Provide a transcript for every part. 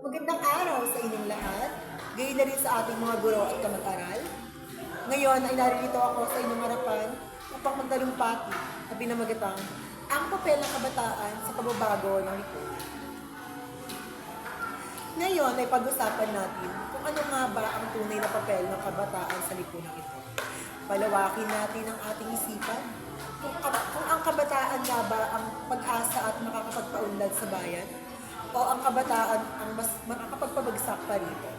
Magandang araw sa inyong lahat, gayon na rin sa ating mga guro at kamag-aral. Ngayon ay naririto ako sa inyong harapan upang magtalumpati na pinamagatang ang papel ng kabataan sa pagbabago ng lipunan. Ngayon ay pag-usapan natin kung ano nga ba ang tunay na papel ng kabataan sa lipunan ito. Palawakin natin ang ating isipan kung ang kabataan nga ba ang pag-asa at makakapagpaunlad sa bayan o ang kabataan ang mas makakapagpabagsak pa rito.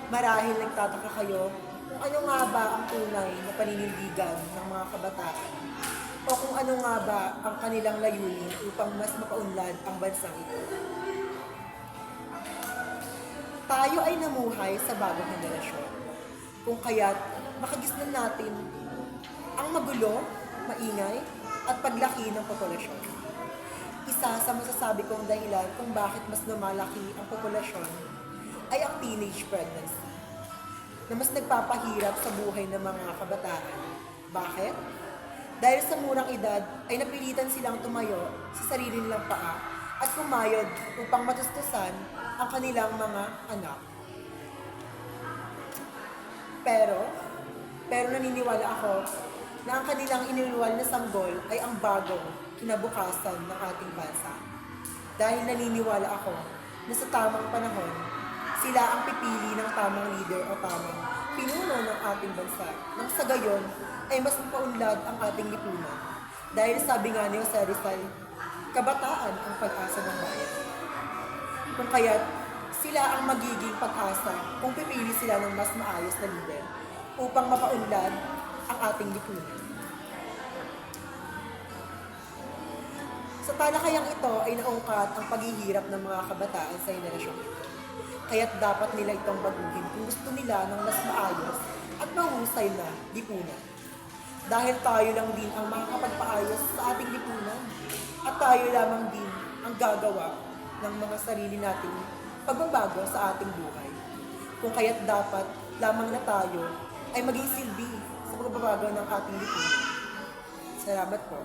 Marahil nagtataka kayo kung ano nga ba ang tunay na paninindigan ng mga kabataan o kung ano nga ba ang kanilang layunin upang mas mapaunlad ang bansang ito. Tayo ay namuhay sa bagong henerasyon, kung kaya't makagisnan natin ang magulo, maingay, at paglaki ng populasyon. Isa sa masasabi kong dahilan kung bakit mas lumalaki ang populasyon ay ang teenage pregnancy, na mas nagpapahirap sa buhay ng mga kabataan. Bakit? Dahil sa murang edad ay napilitan silang tumayo sa sarili nilang paa at kumayod upang matustusan ang kanilang mga anak. Pero naniniwala ako na ang kanilang iniluwal na sanggol ay ang bagong kinabukasan ng ating bansa. Dahil naniniwala ako na sa tamang panahon, sila ang pipili ng tamang leader o tamang pinuno ng ating bansa. Nang sa gayon ay mas mapaunlad ang ating lipunan. Dahil sabi nga ni Jose Rizal, kabataan ang pag-asa ng bayan. Kung kaya't sila ang magiging pag-asa kung pipili sila ng mas maayos na leader upang mapaunlad ang ating lipunan. Sa talakayang ito ay naungkat ang paghihirap ng mga kabataan sa henerasyon ito. Kaya't dapat nila itong baguhin kung gusto nila ng mas maayos at mahusay na lipunan. Dahil tayo lang din ang makakapagpaayos sa ating lipunan at tayo lamang din ang gagawa ng mga sarili nating pagbabago sa ating buhay. Kung kaya't dapat lamang na tayo ay maging silbi sa pagbabago ng ating lipunan. Salamat po.